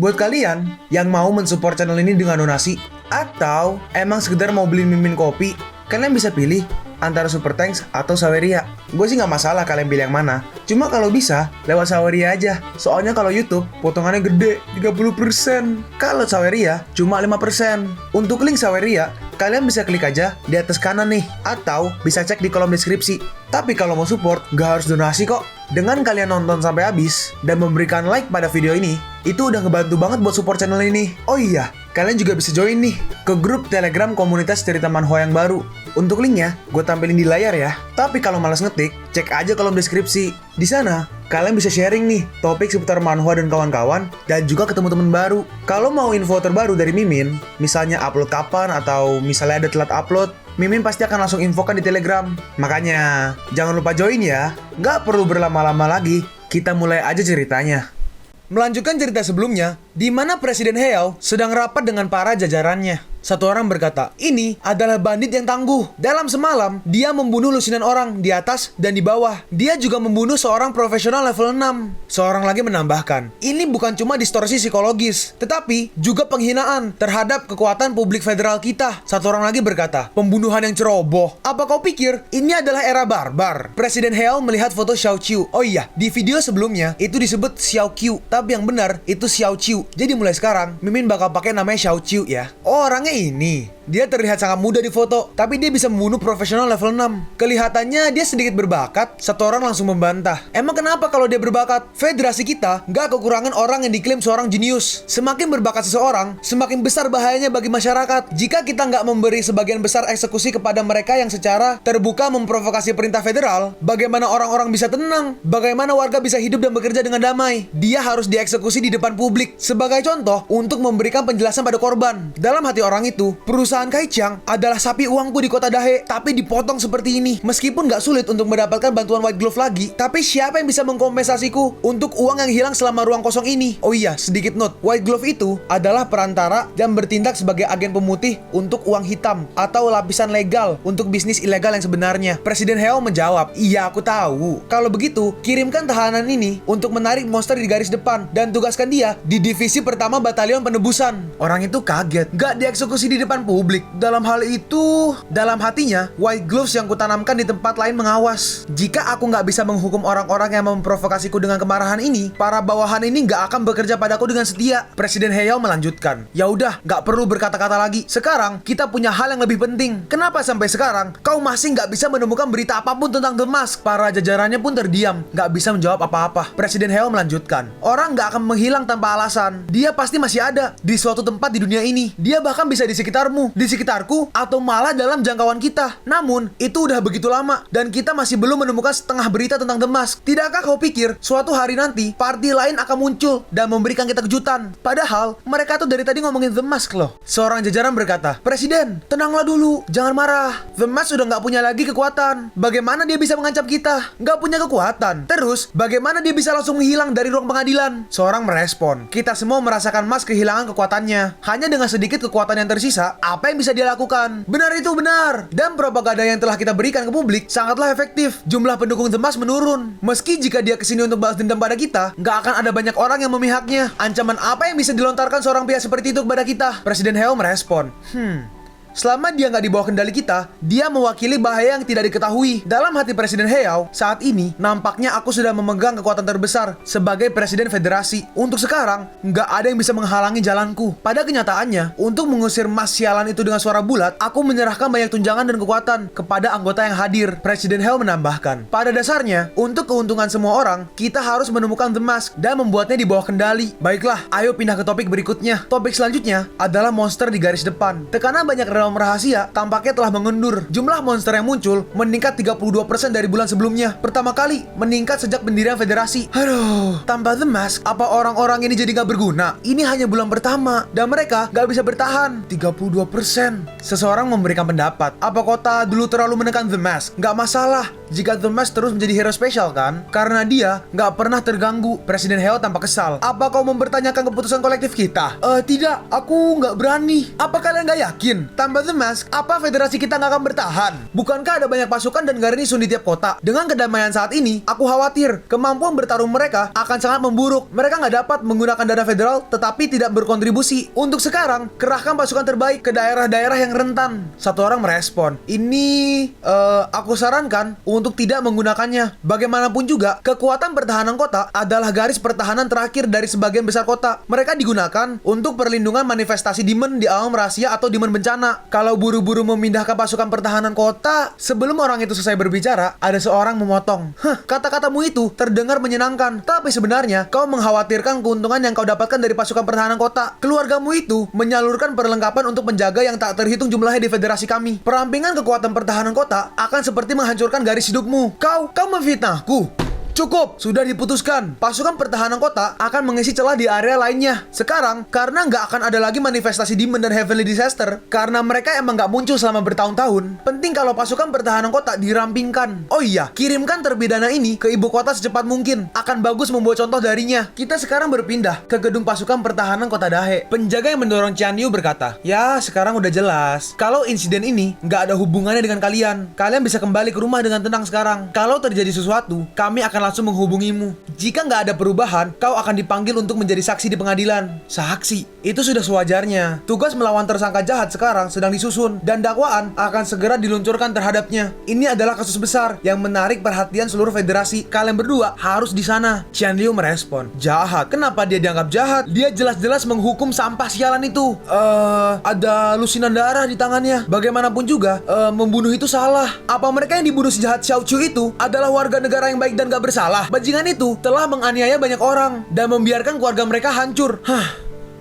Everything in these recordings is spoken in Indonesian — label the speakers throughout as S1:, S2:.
S1: Buat kalian yang mau mensupport channel ini dengan donasi, atau emang sekedar mau beli mimin kopi, kalian bisa pilih antara Super Thanks atau Saweria. Gue sih nggak masalah kalian pilih yang mana. Cuma kalau bisa, lewat Saweria aja. Soalnya kalau YouTube, potongannya gede, 30%. Kalau Saweria, cuma 5%. Untuk link Saweria, kalian bisa klik aja di atas kanan nih. Atau bisa cek di kolom deskripsi. Tapi kalau mau support, nggak harus donasi kok. Dengan kalian nonton sampai habis, dan memberikan like pada video ini, itu udah ngebantu banget buat support channel ini. Oh iya, kalian juga bisa join nih ke grup Telegram komunitas cerita manhwa yang baru. Untuk linknya, gue tampilin di layar ya. Tapi kalau malas ngetik, cek aja kolom deskripsi. Di sana, kalian bisa sharing nih topik seputar manhwa dan kawan-kawan, dan juga ketemu teman baru. Kalau mau info terbaru dari Mimin, misalnya upload kapan atau misalnya ada telat upload, Mimin pasti akan langsung infokan di Telegram. Makanya, jangan lupa join ya. Nggak perlu berlama-lama lagi, kita mulai aja ceritanya. Melanjutkan cerita sebelumnya, di mana Presiden Heao sedang rapat dengan para jajarannya. Satu orang berkata, ini adalah bandit yang tangguh. Dalam semalam, dia membunuh lusinan orang di atas dan di bawah. Dia juga membunuh seorang profesional level 6. Seorang lagi menambahkan, ini bukan cuma distorsi psikologis, tetapi juga penghinaan terhadap kekuatan publik federal kita. Satu orang lagi berkata, pembunuhan yang ceroboh. Apa kau pikir ini adalah era barbar? Presiden Heao melihat foto Xiao Qiu. Oh iya, di video sebelumnya itu disebut Xiao Qiu, tapi yang benar itu Xiao Qiu. Jadi mulai sekarang, Mimin bakal pakai namanya Xiao Qiu ya. Oh, orangnya ini. Dia terlihat sangat muda di foto, tapi dia bisa membunuh profesional level 6. Kelihatannya dia sedikit berbakat. Satu orang langsung membantah. Emang kenapa kalau dia berbakat? Federasi kita nggak kekurangan orang yang diklaim seorang jenius. Semakin berbakat seseorang, semakin besar bahayanya bagi masyarakat. Jika kita nggak memberi sebagian besar eksekusi kepada mereka yang secara terbuka memprovokasi perintah federal, bagaimana orang-orang bisa tenang? Bagaimana warga bisa hidup dan bekerja dengan damai? Dia harus dieksekusi di depan publik. Sebagai contoh, untuk memberikan penjelasan pada korban. Dalam hati orang itu, perusahaan Kaichang adalah sapi uangku di kota Dahe, tapi dipotong seperti ini. Meskipun gak sulit untuk mendapatkan bantuan White Glove lagi, tapi siapa yang bisa mengkompensasiku untuk uang yang hilang selama ruang kosong ini? Oh iya, sedikit note, White Glove itu adalah perantara dan bertindak sebagai agen pemutih untuk uang hitam atau lapisan legal untuk bisnis ilegal yang sebenarnya. Presiden Heao menjawab, iya aku tahu. Kalau begitu, kirimkan tahanan ini untuk menarik monster di garis depan dan tugaskan dia di divisi pertama batalion penebusan. Orang itu kaget, gak dieksekusi di depan publik. Dalam hal itu, dalam hatinya, White Gloves yang kutanamkan di tempat lain mengawas. Jika aku nggak bisa menghukum orang-orang yang memprovokasiku dengan kemarahan ini, para bawahan ini nggak akan bekerja padaku dengan setia. Presiden Heao melanjutkan, ya udah, nggak perlu berkata-kata lagi. Sekarang kita punya hal yang lebih penting. Kenapa sampai sekarang kau masih nggak bisa menemukan berita apapun tentang The Mask? Para jajarannya pun terdiam, nggak bisa menjawab apa-apa. Presiden Heao melanjutkan, orang nggak akan menghilang tanpa alasan. Dia pasti masih ada di suatu tempat di dunia ini. Dia bahkan bisa di sekitarmu, di sekitarku, atau malah dalam jangkauan kita. Namun, itu udah begitu lama, dan kita masih belum menemukan setengah berita tentang The Mask. Tidakkah kau pikir, suatu hari nanti, party lain akan muncul dan memberikan kita kejutan? Padahal, mereka tuh dari tadi ngomongin The Mask loh. Seorang jajaran berkata, Presiden, tenanglah dulu, jangan marah. The Mask sudah nggak punya lagi kekuatan. Bagaimana dia bisa mengancam kita? Nggak punya kekuatan. Terus, bagaimana dia bisa langsung menghilang dari ruang pengadilan? Seorang merespon, kita semua merasakan Mask kehilangan kekuatannya. Hanya dengan sedikit kekuatan yang tersisa, apa yang bisa dia lakukan? Benar itu benar. Dan propaganda yang telah kita berikan ke publik sangatlah efektif. Jumlah pendukung The Mask menurun. Meski jika dia kesini untuk balas dendam pada kita, nggak akan ada banyak orang yang memihaknya. Ancaman apa yang bisa dilontarkan seorang pihak seperti itu kepada kita? Presiden Heao merespon, selama dia nggak di bawah kendali kita, dia mewakili bahaya yang tidak diketahui. Dalam hati Presiden Heao, saat ini, nampaknya aku sudah memegang kekuatan terbesar sebagai Presiden Federasi. Untuk sekarang, nggak ada yang bisa menghalangi jalanku. Pada kenyataannya, untuk mengusir Mas sialan itu dengan suara bulat, aku menyerahkan banyak tunjangan dan kekuatan kepada anggota yang hadir. Presiden Heao menambahkan, pada dasarnya, untuk keuntungan semua orang, kita harus menemukan The Mask dan membuatnya di bawah kendali. Baiklah, ayo pindah ke topik berikutnya. Topik selanjutnya adalah monster di garis depan. Tekanan banyak realm rahasia tampaknya telah mengendur. Jumlah monster yang muncul meningkat 32% dari bulan sebelumnya. Pertama kali meningkat sejak pendirian federasi. Aduh, tanpa The Mask, apa orang-orang ini jadi gak berguna? Ini hanya bulan pertama dan mereka gak bisa bertahan. 32%. Seseorang memberikan pendapat, apa kota dulu terlalu menekan The Mask? Gak masalah jika The Mask terus menjadi hero spesial kan? Karena dia gak pernah terganggu. Presiden Heao tampak kesal. Apa kau mempertanyakan keputusan kolektif kita? Tidak, aku gak berani. Apa kalian gak yakin? Tanpa The Mask, apa federasi kita nggak akan bertahan? Bukankah ada banyak pasukan dan garnison di tiap kota? Dengan kedamaian saat ini, aku khawatir kemampuan bertarung mereka akan sangat memburuk. Mereka nggak dapat menggunakan dana federal, tetapi tidak berkontribusi. Untuk sekarang, kerahkan pasukan terbaik ke daerah-daerah yang rentan. Satu orang merespon, ini aku sarankan untuk tidak menggunakannya. Bagaimanapun juga, kekuatan pertahanan kota adalah garis pertahanan terakhir dari sebagian besar kota. Mereka digunakan untuk perlindungan manifestasi demon di alam rahasia atau demon bencana. Kalau buru-buru memindahkan pasukan pertahanan kota, sebelum orang itu selesai berbicara, ada seorang memotong. Kata-katamu itu terdengar menyenangkan, tapi sebenarnya kau mengkhawatirkan keuntungan yang kau dapatkan dari pasukan pertahanan kota. Keluargamu itu menyalurkan perlengkapan untuk penjaga yang tak terhitung jumlahnya di federasi kami. Perampingan kekuatan pertahanan kota akan seperti menghancurkan garis hidupmu. Kau memfitnahku. Cukup, sudah diputuskan. Pasukan pertahanan kota akan mengisi celah di area lainnya. Sekarang, karena nggak akan ada lagi manifestasi demon dan heavenly disaster, karena mereka emang nggak muncul selama bertahun-tahun, penting kalau pasukan pertahanan kota dirampingkan. Oh iya, kirimkan terpidana ini ke ibu kota secepat mungkin. Akan bagus membuat contoh darinya. Kita sekarang berpindah ke gedung pasukan pertahanan kota Dahe. Penjaga yang mendorong Qian Liu berkata, ya sekarang udah jelas. Kalau insiden ini nggak ada hubungannya dengan kalian, kalian bisa kembali ke rumah dengan tenang sekarang. Kalau terjadi sesuatu, kami akan langsung menghubungimu. Jika nggak ada perubahan, kau akan dipanggil untuk menjadi saksi di pengadilan. Saksi? Itu sudah sewajarnya. Tugas melawan tersangka jahat sekarang sedang disusun, dan dakwaan akan segera diluncurkan terhadapnya. Ini adalah kasus besar yang menarik perhatian seluruh federasi. Kalian berdua harus di sana. Qian Liu merespon, jahat? Kenapa dia dianggap jahat? Dia jelas-jelas menghukum sampah sialan itu. Ada lusinan darah di tangannya. Bagaimanapun juga, membunuh itu salah. Apa mereka yang dibunuh sejahat Xiao Chu itu adalah warga negara yang baik dan gak bersalah? Bajingan itu telah menganiaya banyak orang dan membiarkan keluarga mereka hancur.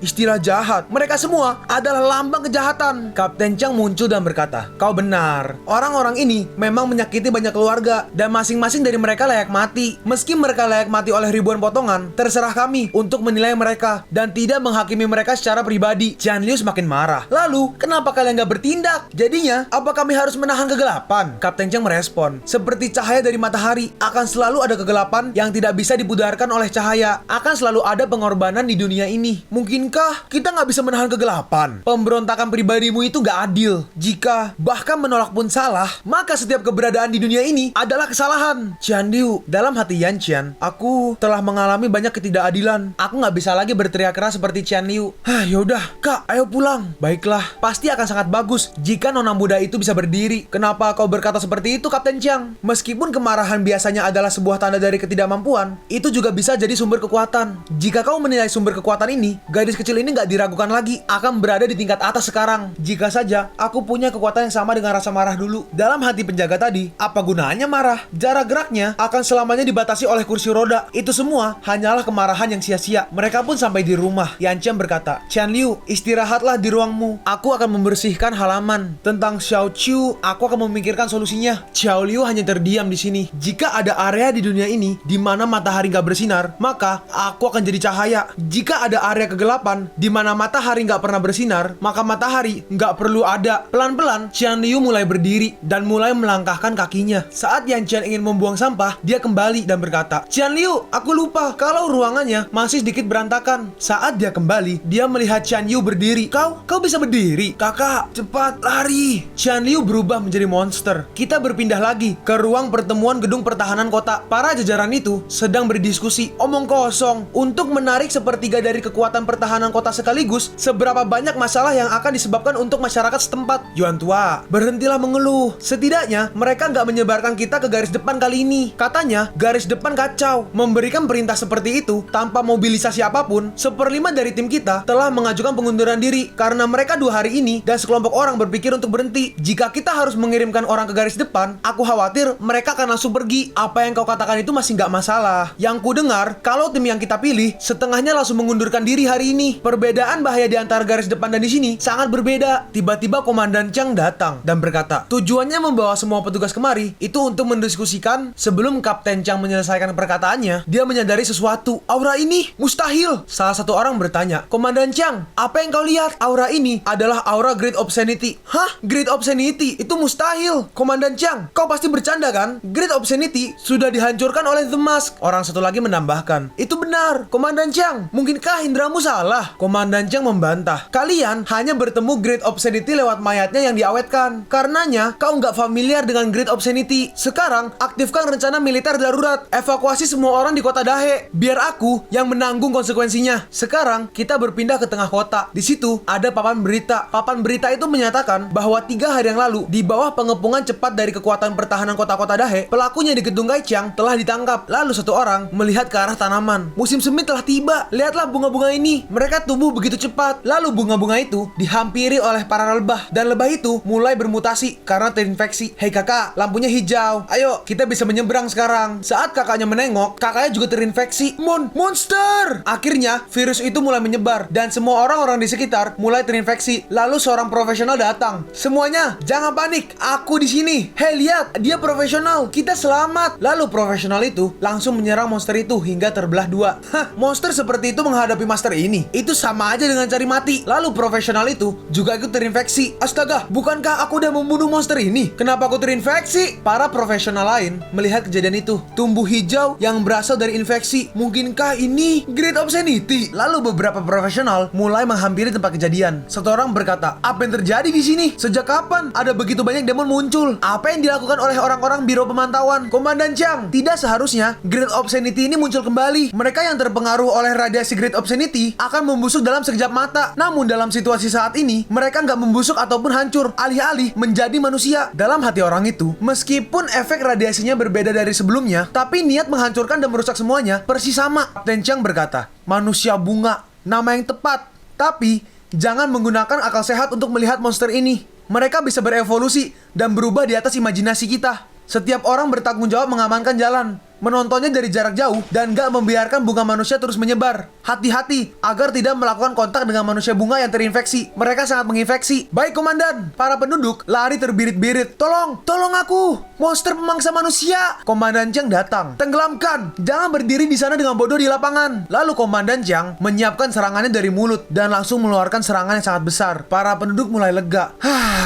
S1: Istilah jahat, mereka semua adalah lambang kejahatan. Kapten Chang muncul dan berkata, kau benar. Orang-orang ini memang menyakiti banyak keluarga, dan masing-masing dari mereka layak mati. Meski mereka layak mati oleh ribuan potongan, terserah kami untuk menilai mereka dan tidak menghakimi mereka secara pribadi. Qian Liu semakin marah. Lalu, kenapa kalian gak bertindak? Jadinya, apa kami harus menahan kegelapan? Kapten Chang merespon, seperti cahaya dari matahari, akan selalu ada kegelapan yang tidak bisa dipudarkan oleh cahaya. Akan selalu ada pengorbanan di dunia ini. Mungkin kita nggak bisa menahan kegelapan? Pemberontakan pribadimu itu nggak adil. Jika bahkan menolak pun salah, maka setiap keberadaan di dunia ini adalah kesalahan. Qian Liu, dalam hati Yan Qian, aku telah mengalami banyak ketidakadilan. Aku nggak bisa lagi berteriak keras seperti Qian Liu. Yaudah, Kak, ayo pulang. Baiklah, pasti akan sangat bagus jika nona muda itu bisa berdiri. Kenapa kau berkata seperti itu, Kapten Chang? Meskipun kemarahan biasanya adalah sebuah tanda dari ketidakmampuan, itu juga bisa jadi sumber kekuatan. Jika kau menilai sumber kekuatan ini, gadis kecil ini nggak diragukan lagi, akan berada di tingkat atas sekarang. Jika saja aku punya kekuatan yang sama dengan rasa marah dulu. Dalam hati penjaga tadi, apa gunanya marah? Jarak geraknya akan selamanya dibatasi oleh kursi roda. Itu semua hanyalah kemarahan yang sia-sia. Mereka pun sampai di rumah. Yan Qian berkata, Qian Liu, istirahatlah di ruangmu. Aku akan membersihkan halaman. Tentang Xiao Chu, aku akan memikirkan solusinya. Xiao Liu hanya terdiam di sini. Jika ada area di dunia ini di mana matahari nggak bersinar, maka aku akan jadi cahaya. Jika ada area kegelapan di mana matahari nggak pernah bersinar, maka matahari nggak perlu ada. Pelan-pelan, Qian Liu mulai berdiri dan mulai melangkahkan kakinya. Saat Yan Qian ingin membuang sampah, dia kembali dan berkata, Qian Liu, aku lupa kalau ruangannya masih sedikit berantakan. Saat dia kembali, dia melihat Qian Liu berdiri. Kau bisa berdiri? Kakak, cepat, lari. Qian Liu berubah menjadi monster. Kita berpindah lagi ke ruang pertemuan gedung pertahanan kota. Para jajaran itu sedang berdiskusi, omong kosong, untuk menarik sepertiga dari kekuatan pertahanan kota sekaligus. Seberapa banyak masalah yang akan disebabkan untuk masyarakat setempat. Yuan tua, berhentilah mengeluh. Setidaknya mereka nggak menyebarkan kita ke garis depan kali ini. Katanya garis depan kacau. Memberikan perintah seperti itu tanpa mobilisasi apapun, 1/5 dari tim kita telah mengajukan pengunduran diri karena mereka 2 hari ini dan sekelompok orang berpikir untuk berhenti. Jika kita harus mengirimkan orang ke garis depan, aku khawatir mereka akan langsung pergi. Apa yang kau katakan itu masih nggak masalah. Yang ku dengar, kalau tim yang kita pilih setengahnya langsung mengundurkan diri hari ini. Perbedaan bahaya di antara garis depan dan di sini sangat berbeda. Tiba-tiba Komandan Chang datang dan berkata, tujuannya membawa semua petugas kemari itu untuk mendiskusikan. Sebelum Kapten Chang menyelesaikan perkataannya, dia menyadari sesuatu. Aura ini mustahil. Salah satu orang bertanya, Komandan Chang, apa yang kau lihat? Aura ini adalah aura Great Obscenity. Hah? Great Obscenity? Itu mustahil. Komandan Chang, kau pasti bercanda kan? Great Obscenity sudah dihancurkan oleh The Mask. Orang satu lagi menambahkan, itu benar. Komandan Chang, mungkinkah indramu salah? Salah, Komandan Chang membantah. Kalian hanya bertemu Great Obscenity lewat mayatnya yang diawetkan. Karenanya, kau nggak familiar dengan Great Obscenity. Sekarang, aktifkan rencana militer darurat. Evakuasi semua orang di kota Dahe. Biar aku yang menanggung konsekuensinya. Sekarang, kita berpindah ke tengah kota. Di situ, ada papan berita. Papan berita itu menyatakan bahwa 3 hari yang lalu, di bawah pengepungan cepat dari kekuatan pertahanan kota-kota Dahe, pelakunya di gedung Gaichang telah ditangkap. Lalu satu orang melihat ke arah tanaman. Musim semi telah tiba. Lihatlah bunga-bunga ini. Mereka tumbuh begitu cepat. Lalu bunga-bunga itu dihampiri oleh para lebah. Dan lebah itu mulai bermutasi karena terinfeksi. Hei kakak, lampunya hijau. Ayo, kita bisa menyeberang sekarang. Saat kakaknya menengok, kakaknya juga terinfeksi. Monster! Akhirnya, virus itu mulai menyebar. Dan semua orang-orang di sekitar mulai terinfeksi. Lalu seorang profesional datang. Semuanya, jangan panik. Aku di sini. Hei, lihat. Dia profesional. Kita selamat. Lalu profesional itu langsung menyerang monster itu hingga terbelah 2. Hah, monster seperti itu menghadapi master ini. Itu sama aja dengan cari mati. Lalu profesional itu juga ikut terinfeksi. Astaga, bukankah aku udah membunuh monster ini? Kenapa aku terinfeksi? Para profesional lain melihat kejadian itu. Tumbuh hijau yang berasal dari infeksi. Mungkinkah ini Great Obscenity? Lalu beberapa profesional mulai menghampiri tempat kejadian. Satu orang berkata, apa yang terjadi di sini? Sejak kapan ada begitu banyak demon muncul? Apa yang dilakukan oleh orang-orang Biro Pemantauan? Komandan Chang, tidak seharusnya Great Obscenity ini muncul kembali. Mereka yang terpengaruh oleh radiasi Great Obscenity akan membusuk dalam sekejap mata. Namun dalam situasi saat ini, mereka nggak membusuk ataupun hancur, alih-alih menjadi manusia. Dalam hati orang itu, meskipun efek radiasinya berbeda dari sebelumnya, tapi niat menghancurkan dan merusak semuanya persis sama. Kapten Chang berkata, manusia bunga, nama yang tepat. Tapi, jangan menggunakan akal sehat untuk melihat monster ini. Mereka bisa berevolusi dan berubah di atas imajinasi kita. Setiap orang bertanggung jawab mengamankan jalan, menontonnya dari jarak jauh, dan gak membiarkan bunga manusia terus menyebar. Hati-hati agar tidak melakukan kontak dengan manusia bunga yang terinfeksi. Mereka sangat menginfeksi. Baik, Komandan. Para penduduk lari terbirit-birit. Tolong aku! Monster pemangsa manusia! Komandan Chang datang. Tenggelamkan! Jangan berdiri di sana dengan bodoh di lapangan. Lalu Komandan Chang menyiapkan serangannya dari mulut dan langsung mengeluarkan serangan yang sangat besar. Para penduduk mulai lega.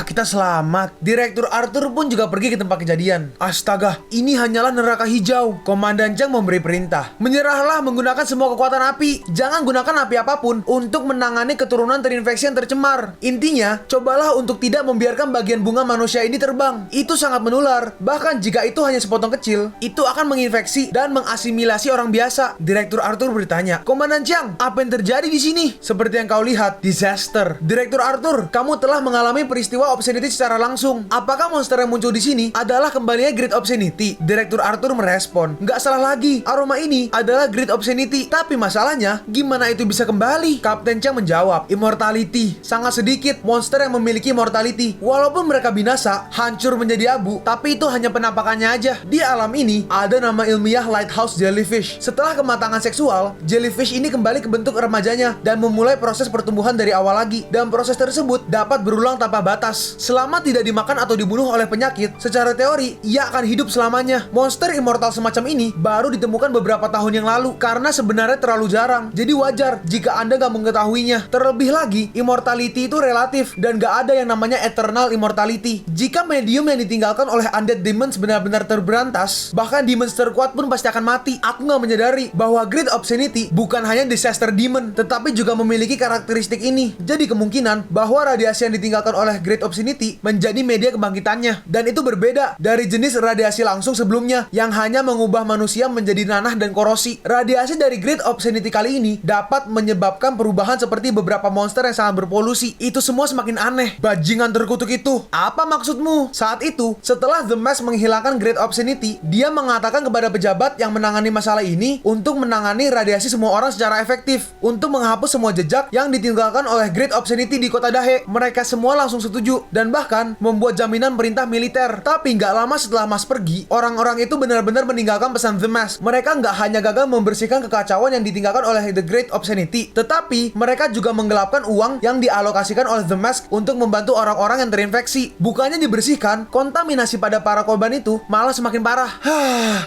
S1: Kita selamat. Direktur Arthur pun juga pergi ke tempat kejadian. Astaga, ini hanyalah neraka hijau. Komandan Chang memberi perintah. Menyerahlah menggunakan semua kekuatan api. Jangan gunakan api apapun untuk menangani keturunan terinfeksi yang tercemar. Intinya, cobalah untuk tidak membiarkan bagian bunga manusia ini terbang. Itu sangat menular. Bahkan jika itu hanya sepotong kecil, itu akan menginfeksi dan mengasimilasi orang biasa. Direktur Arthur bertanya, Komandan Chang, apa yang terjadi di sini? Seperti yang kau lihat, disaster. Direktur Arthur, kamu telah mengalami peristiwa obscenity secara langsung. Apakah monster yang muncul di sini adalah kembalinya Great Obscenity? Direktur Arthur merespon, nggak salah lagi, aroma ini adalah Great Obscenity. Tapi masalahnya, gimana itu bisa kembali? Kapten Chang menjawab, immortality. Sangat sedikit monster yang memiliki immortality. Walaupun mereka binasa, hancur menjadi abu, tapi itu hanya penampakannya aja. Di alam ini, ada nama ilmiah lighthouse jellyfish. Setelah kematangan seksual, jellyfish ini kembali ke bentuk remajanya dan memulai proses pertumbuhan dari awal lagi. Dan proses tersebut dapat berulang tanpa batas. Selama tidak dimakan atau dibunuh oleh penyakit, secara teori, ia akan hidup selamanya. Monster immortal semacam ini baru ditemukan beberapa tahun yang lalu karena sebenarnya terlalu jarang. Jadi wajar jika Anda gak mengetahuinya. Terlebih lagi, immortality itu relatif dan gak ada yang namanya eternal immortality. Jika medium yang ditinggalkan oleh undead demons benar-benar terberantas, bahkan demons terkuat pun pasti akan mati. Aku gak menyadari bahwa Great Obscenity bukan hanya disaster demon, tetapi juga memiliki karakteristik ini. Jadi kemungkinan bahwa radiasi yang ditinggalkan oleh Great Obscenity menjadi media kebangkitannya. Dan itu berbeda dari jenis radiasi langsung sebelumnya yang hanya mengubah manusia menjadi nanah dan korosi. Radiasi dari Great Obscenity kali ini dapat menyebabkan perubahan seperti beberapa monster yang sangat berpolusi. Itu semua semakin aneh. Bajingan terkutuk itu, apa maksudmu? Saat itu, setelah The Mask menghilangkan Great Obscenity, dia mengatakan kepada pejabat yang menangani masalah ini untuk menangani radiasi semua orang secara efektif, untuk menghapus semua jejak yang ditinggalkan oleh Great Obscenity di kota Dahe. Mereka semua langsung setuju dan bahkan membuat jaminan perintah militer. Tapi nggak lama setelah Mas pergi, orang-orang itu benar-benar meninggalkan pesan The Mask. Mereka nggak hanya gagal membersihkan kekacauan yang ditinggalkan oleh The Great Obscenity, tetapi mereka juga menggelapkan uang yang dialokasikan oleh The Mask untuk membantu orang-orang yang terinfeksi. Bukannya dibersihkan, kontaminasi pada para korban itu malah semakin parah.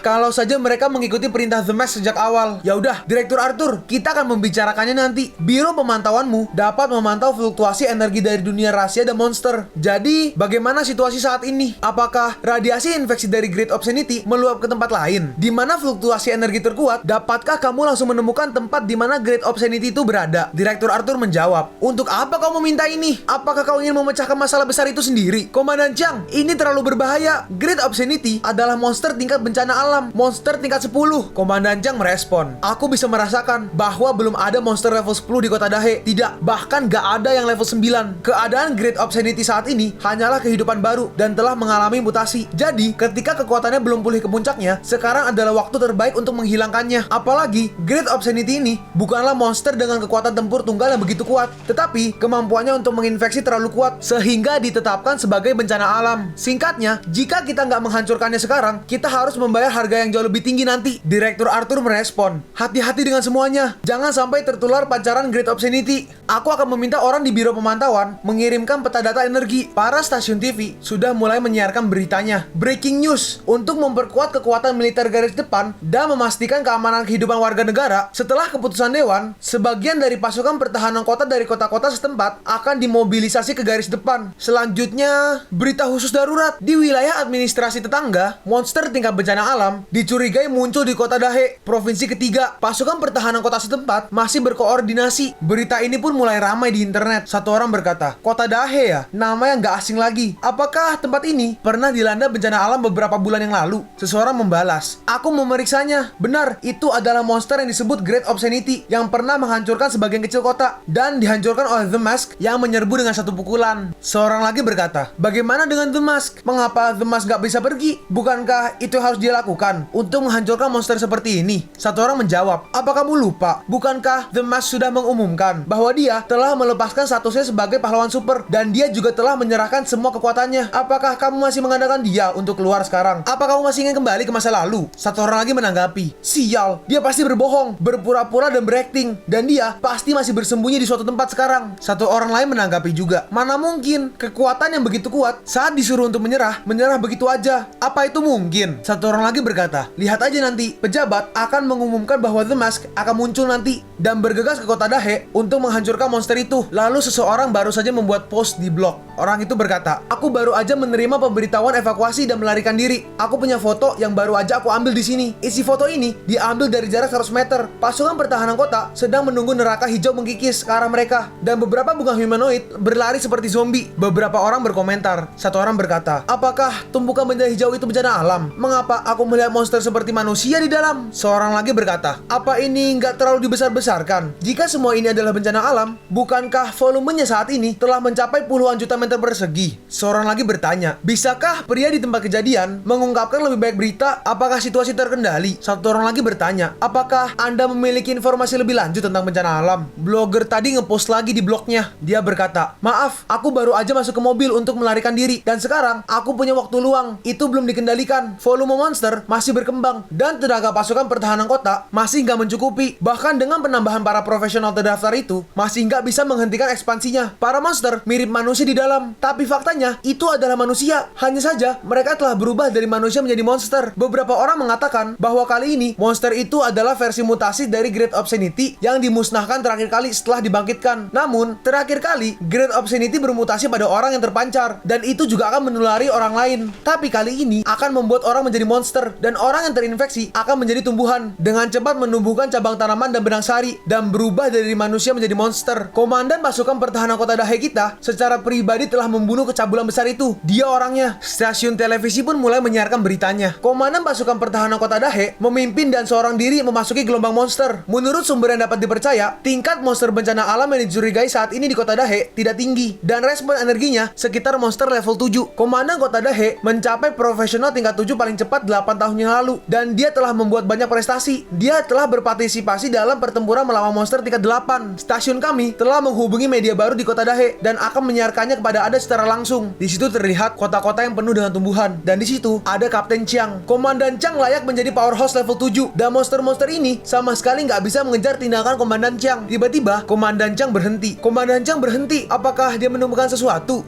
S1: Kalau saja mereka mengikuti perintah The Mask sejak awal. Ya udah, Direktur Arthur, kita akan membicarakannya nanti. Biro pemantauanmu dapat memantau fluktuasi energi dari dunia rahasia dan monster. Jadi, bagaimana situasi saat ini? Apakah radiasi infeksi dari Great Obscenity meluap ke tempat lain? lain. Di mana fluktuasi energi terkuat, dapatkah kamu langsung menemukan tempat di mana Great Obscenity itu berada? Direktur Arthur menjawab, untuk apa kau meminta ini? Apakah kau ingin memecahkan masalah besar itu sendiri? Komandan Chang, ini terlalu berbahaya. Great Obscenity adalah monster tingkat bencana alam, monster tingkat 10. Komandan Chang merespon, aku bisa merasakan bahwa belum ada monster level 10 di kota Dahe. Tidak, bahkan gak ada yang level 9. Keadaan Great Obscenity saat ini hanyalah kehidupan baru dan telah mengalami mutasi. Jadi, ketika kekuatannya belum pulih ke puncaknya, sekarang adalah waktu terbaik untuk menghilangkannya. Apalagi, Great Obscenity ini bukanlah monster dengan kekuatan tempur tunggal yang begitu kuat, tetapi kemampuannya untuk menginfeksi terlalu kuat, sehingga ditetapkan sebagai bencana alam. Singkatnya, jika kita nggak menghancurkannya sekarang, kita harus membayar harga yang jauh lebih tinggi nanti. Direktur Arthur merespon, hati-hati dengan semuanya. Jangan sampai tertular pancaran Great Obscenity. Aku akan meminta orang di Biro Pemantauan mengirimkan peta data energi. Para stasiun TV sudah mulai menyiarkan beritanya. Breaking news, untuk memperkuat kekuatan militer garis depan dan memastikan keamanan kehidupan warga negara, setelah keputusan Dewan, sebagian dari pasukan pertahanan kota dari kota-kota setempat akan dimobilisasi ke garis depan. Selanjutnya, berita khusus darurat. Di wilayah administrasi tetangga, monster tingkat bencana alam dicurigai muncul di kota Dahe, provinsi ketiga. Pasukan pertahanan kota setempat masih berkoordinasi. Berita ini pun mulai ramai di internet. Satu orang berkata, kota Dahe ya? Nama yang gak asing lagi. Apakah tempat ini pernah dilanda bencana alam beberapa bulan yang lalu? Seseorang membalas, aku memeriksanya. Benar, itu adalah monster yang disebut Great Obscenity yang pernah menghancurkan sebagian kecil kota dan dihancurkan oleh The Mask yang menyerbu dengan satu pukulan. Seorang lagi berkata, bagaimana dengan The Mask? Mengapa The Mask gak bisa pergi? Bukankah itu yang harus dia lakukan untuk menghancurkan monster seperti ini? Satu orang menjawab, apa kamu lupa? Bukankah The Mask sudah mengumumkan bahwa dia telah melepaskan statusnya sebagai pahlawan super dan dia juga telah menyerahkan semua kekuatannya? Apakah kamu masih mengandalkan dia untuk keluar sekarang? Apa kamu masih ingin kembali ke masa lalu? Satu orang lagi menanggapi, sial, dia pasti berbohong, berpura-pura dan berakting, dan dia pasti masih bersembunyi di suatu tempat sekarang. Satu orang lain menanggapi juga, mana mungkin kekuatan yang begitu kuat saat disuruh untuk menyerah begitu aja. Apa itu mungkin? Satu orang lagi berkata, lihat aja nanti, pejabat akan mengumumkan bahwa The Mask akan muncul nanti dan bergegas ke kota Dahe untuk menghancurkan monster itu. Lalu seseorang baru saja membuat post di blog. Orang itu berkata, aku baru aja menerima pemberitahuan evakuasi dan melarikan diri. Aku punya foto yang baru aja aku ambil di sini. Isi foto ini diambil dari jarak 100 meter. Pasukan pertahanan kota sedang menunggu neraka hijau mengkikis ke arah mereka dan beberapa bunga humanoid berlari seperti zombie. Beberapa orang berkomentar. Satu orang berkata, apakah tumpukan benda hijau itu bencana alam? Mengapa aku melihat monster seperti manusia di dalam? Seorang lagi berkata, apa ini nggak terlalu dibesar-besarkan? Jika semua ini adalah bencana alam, bukankah volumenya saat ini telah mencapai puluhan juta meter persegi? Seorang lagi bertanya, bisakah pria di tempat kejadian mengungkapkan lebih baik berita apakah situasi terkendali? Satu orang lagi bertanya, apakah Anda memiliki informasi lebih lanjut tentang bencana alam? Blogger tadi ngepost lagi di blognya. Dia berkata, maaf, aku baru aja masuk ke mobil untuk melarikan diri dan sekarang aku punya waktu luang. Itu belum dikendalikan. Volume monster masih berkembang dan tenaga pasukan pertahanan kota masih nggak mencukupi. Bahkan dengan penambahan para profesional terdaftar itu masih nggak bisa menghentikan ekspansinya. Para monster mirip manusia di dalam, tapi faktanya itu adalah manusia. Hanya saja mereka telah berubah dari manusia menjadi monster. Beberapa orang mengatakan bahwa kali ini monster itu adalah versi mutasi dari Great Obscenity yang dimusnahkan terakhir kali setelah dibangkitkan. Namun terakhir kali Great Obscenity bermutasi pada orang yang terpancar dan itu juga akan menulari orang lain. Tapi kali ini akan membuat orang menjadi monster dan orang yang terinfeksi akan menjadi tumbuhan dengan cepat menumbuhkan cabang tanaman dan benang sari dan berubah dari manusia menjadi monster. Komandan pasukan pertahanan kota Dahe kita secara pribadi telah membunuh kecabulan besar itu. Dia orangnya. Stasiun televisi pun mulai menyiarkan beritanya. Komandan pasukan pertahanan kota Dahe memimpin dan seorang diri memasuki gelombang monster. Menurut sumber yang dapat dipercaya, tingkat monster bencana alam yang dicurigai saat ini di kota Dahe tidak tinggi dan respon energinya sekitar monster level 7. Komandan kota Dahe mencapai profesional tingkat 7 paling cepat 8 tahun yang lalu dan dia telah membuat banyak prestasi. Dia telah berpartisipasi dalam pertempuran melawan monster tingkat 8. Stasiun kami telah menghubungi media baru di kota Dahe dan akan menyiarkannya kepada Anda secara langsung. Di situ terlihat kota-kota yang penuh dengan tumbuhan dan di situ ada Kapten Chiang. Komandan Chiang layak menjadi powerhouse level 7 dan monster-monster ini sama sekali nggak bisa mengejar tindakan Komandan Chiang. Tiba-tiba Komandan Chiang berhenti. Komandan Chiang berhenti. Apakah dia menemukan sesuatu?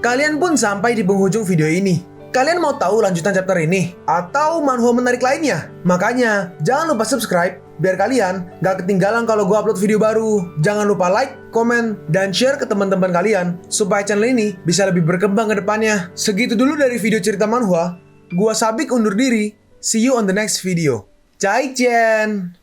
S1: Kalian pun sampai di penghujung video ini. Kalian mau tahu lanjutan chapter ini? Atau manhwa menarik lainnya? Makanya, jangan lupa subscribe biar kalian gak ketinggalan kalau gue upload video baru. Jangan lupa like, komen, dan share ke teman-teman kalian supaya channel ini bisa lebih berkembang ke depannya. Segitu dulu dari video cerita manhwa. Gua Sabik undur diri. See you on the next video. 再见!